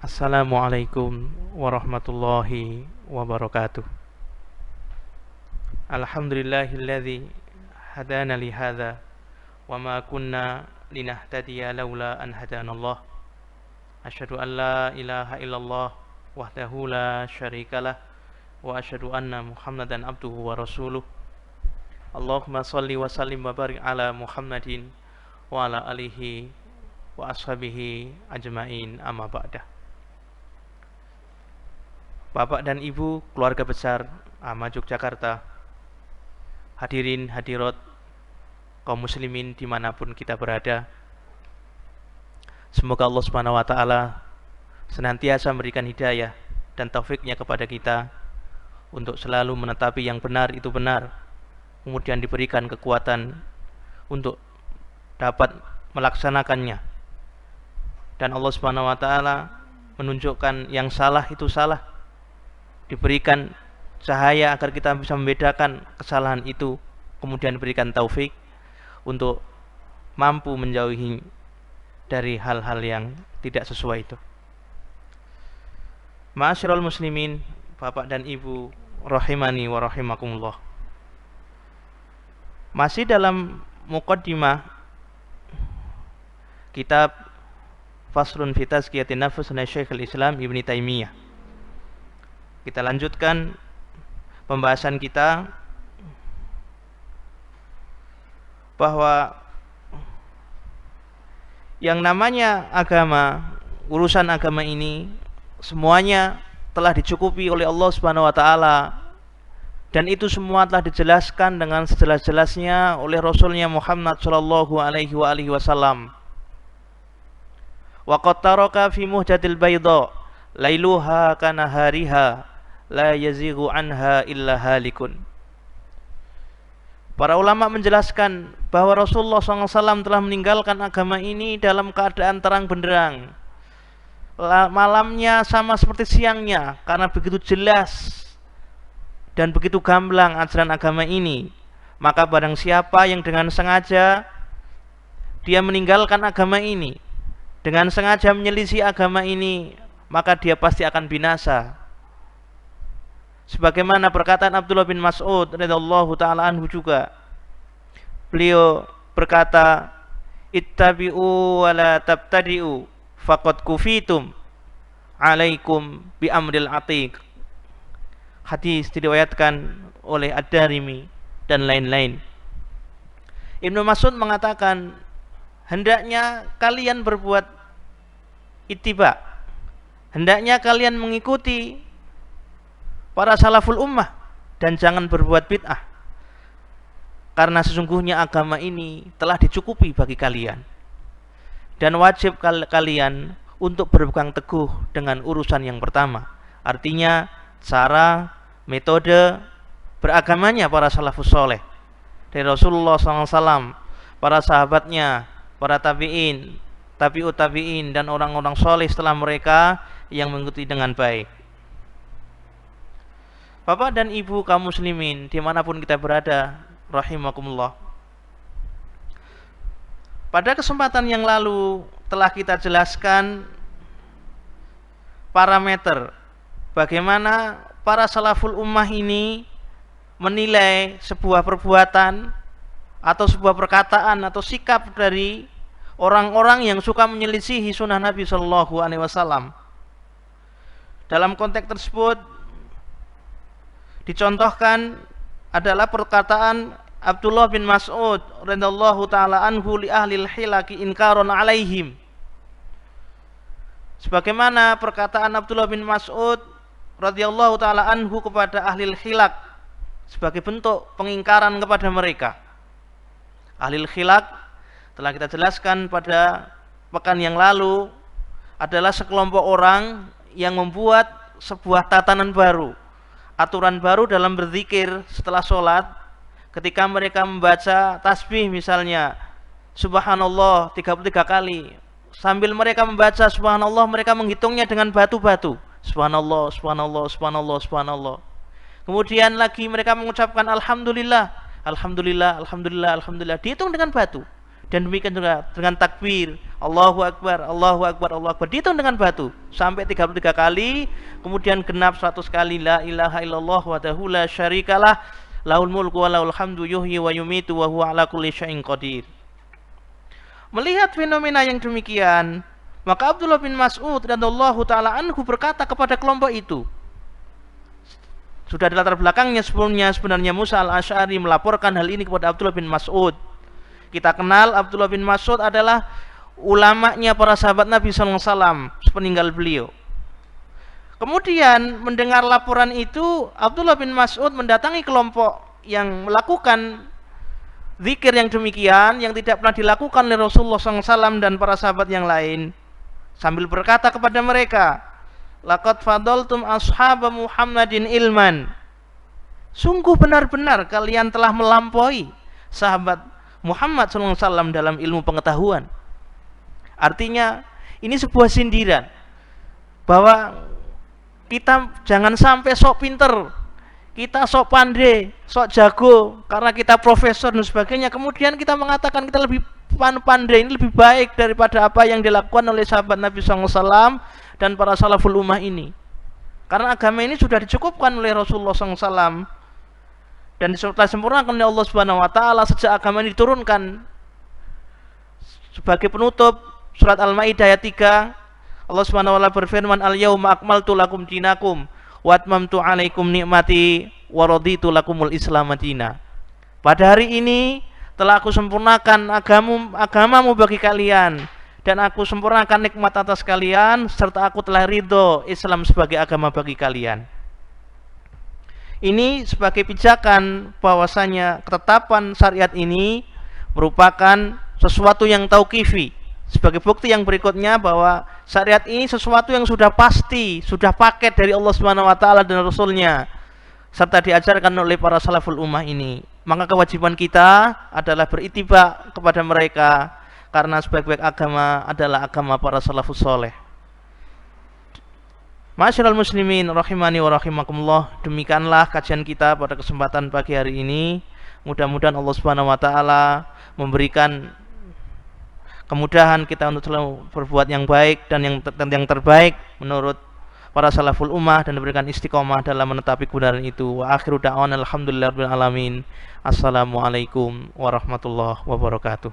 Assalamualaikum warahmatullahi wabarakatuh. Alhamdulillahilladzi hadana li hadza wa ma kunna linahtadiya laula an hadanallah. Asyhadu an la ilaha illallah wahdahu la syarikalah wa asyhadu anna Muhammadan abduhu wa rasuluh. Allahumma shalli wa sallim wa barik ala Muhammadin wa ala alihi wa ashabihi ajmain, amma ba'dah. Bapak dan Ibu, keluarga besar AMA Yogyakarta, hadirin hadirat kaum muslimin dimanapun kita berada, semoga Allah Subhanahu wa Ta'ala senantiasa memberikan hidayah dan taufiknya kepada kita untuk selalu menetapi yang benar itu benar, kemudian diberikan kekuatan untuk dapat melaksanakannya, dan Allah Subhanahu wa Ta'ala menunjukkan yang salah itu salah, diberikan cahaya agar kita bisa membedakan kesalahan itu, kemudian diberikan taufik untuk mampu menjauhi dari hal-hal yang tidak sesuai itu. Ma'asyiral muslimin, Bapak dan Ibu rahimani wa rahimakumullah. Masih dalam muqaddimah kitab Faslun fi Tazkiyatin Nafs oleh Syekhul Islam Ibnu Taimiyah. Kita lanjutkan pembahasan kita bahwa yang namanya agama, urusan agama ini semuanya telah dicukupi oleh Allah Subhanahu wa Ta'ala, dan itu semua telah dijelaskan dengan sejelas-jelasnya oleh Rasulnya Muhammad sallallahu alaihi wasallam. Wa qad taraka fi muhjatil bayda lailuha kanahariha la yazighu anha illa halikun. Para ulama menjelaskan bahwa Rasulullah SAW telah meninggalkan agama ini dalam keadaan terang benderang. Malamnya sama seperti siangnya, karena begitu jelas dan begitu gamblang ajaran agama ini. Maka barang siapa yang dengan sengaja dia meninggalkan agama ini, dengan sengaja menyelisih agama ini, maka dia pasti akan binasa. Sebagaimana perkataan Abdullah bin Mas'ud radhiyallahu ta'ala anhu juga, beliau berkata, ittabi'u wa la tabtadi'u faqad kufitum alaikum bi amril atiq. Hadis diriwayatkan oleh Ad-Darimi dan lain-lain. Ibnu Mas'ud mengatakan, hendaknya kalian berbuat ittiba, hendaknya kalian mengikuti para salaful ummah dan jangan berbuat bid'ah, karena sesungguhnya agama ini telah dicukupi bagi kalian dan wajib kalian untuk berpegang teguh dengan urusan yang pertama, artinya cara, metode beragamanya para salafus soleh dari Rasulullah SAW, para sahabatnya, para tabi'in, tabi'ut tabi'in, dan orang-orang soleh setelah mereka yang mengikuti dengan baik. Bapak dan Ibu kaum muslimin dimanapun kita berada rahimakumullah, pada kesempatan yang lalu telah kita jelaskan parameter bagaimana para salaful ummah ini menilai sebuah perbuatan atau sebuah perkataan atau sikap dari orang-orang yang suka menyelisihi sunnah Nabi Shallallahu Alaihi Wasallam. Dalam konteks tersebut dicontohkan adalah perkataan Abdullah bin Mas'ud radhiyallahu ta'ala anhu li ahlil hilaki inkaron alaihim. Sebagaimana perkataan Abdullah bin Mas'ud radhiyallahu ta'ala anhu kepada ahlil hilak sebagai bentuk pengingkaran kepada mereka. Ahlil hilak telah kita jelaskan pada pekan yang lalu adalah sekelompok orang yang membuat sebuah tatanan baru, aturan baru dalam berzikir setelah sholat. Ketika mereka membaca tasbih misalnya subhanallah 33 kali, sambil mereka membaca subhanallah mereka menghitungnya dengan batu-batu, subhanallah, subhanallah, subhanallah, subhanallah. Kemudian lagi mereka mengucapkan alhamdulillah, alhamdulillah, alhamdulillah, alhamdulillah, dihitung dengan batu. Dan demikian juga dengan takbir, Allahu Akbar, Allahu Akbar, Allahu Akbar. Dihitung dengan batu sampai 33 kali, kemudian genap 100 kali la ilaha illallah wahdahu la syarikalah lahul mulku wa lahul hamdu yuhyi wa yumitu wa huwa ala kulli syai'in qadir. Melihat fenomena yang demikian, maka Abdullah bin Mas'ud radhiyallahu taala anhu berkata kepada kelompok itu. Sudah di latar belakangnya sebelumnya sebenarnya Musa al-Asy'ari melaporkan hal ini kepada Abdullah bin Mas'ud. Kita kenal Abdullah bin Mas'ud adalah ulamanya para sahabat Nabi SAW sepeninggal beliau. Kemudian mendengar laporan itu, Abdullah bin Mas'ud mendatangi kelompok yang melakukan zikir yang demikian, yang tidak pernah dilakukan oleh Rasulullah SAW dan para sahabat yang lain, sambil berkata kepada mereka, laqad fadaltum ashaba Muhammadin ilman, sungguh benar-benar kalian telah melampaui sahabat Muhammad SAW dalam ilmu pengetahuan. Artinya ini sebuah sindiran bahwa kita jangan sampai sok pinter, kita sok pandai, sok jago karena kita profesor dan sebagainya, kemudian kita mengatakan kita lebih pandai, ini lebih baik daripada apa yang dilakukan oleh sahabat Nabi SAW dan para salaful ummah ini. Karena agama ini sudah dicukupkan oleh Rasulullah SAW dan disempurnakan oleh Allah Subhanahu Wa Taala sejak agama ini diturunkan. Sebagai penutup surat Al-Maidah ayat 3, Allah Subhanahu wa taala berfirman, al-yauma akmaltu lakum dinakum wa atmamtu 'alaikum ni'mati wa raditu lakumul Islam madina. Pada hari ini telah aku sempurnakan agamamu bagi kalian dan aku sempurnakan nikmat atas kalian serta aku telah ridho Islam sebagai agama bagi kalian. Ini sebagai pijakan bahwasanya ketetapan syariat ini merupakan sesuatu yang tauqifi. Sebagai bukti yang berikutnya bahwa syariat ini sesuatu yang sudah pasti, sudah paket dari Allah Subhanahu wa taala dan Rasulnya, serta diajarkan oleh para salaful ummah ini. Maka kewajiban kita adalah berittiba kepada mereka, karena sebaik-baik agama adalah agama para salafus soleh. Ma'asyiral muslimin rahimani wa rahimakumullah, demikianlah kajian kita pada kesempatan pagi hari ini. Mudah-mudahan Allah Subhanahu wa taala memberikan kemudahan kita untuk selalu berbuat yang baik dan yang terbaik menurut para salaful ummah dan diberikan istiqomah dalam menetapi kebenaran itu. Wa akhiru da'wana alhamdulillahirabbil alamin. Assalamualaikum warahmatullahi wabarakatuh.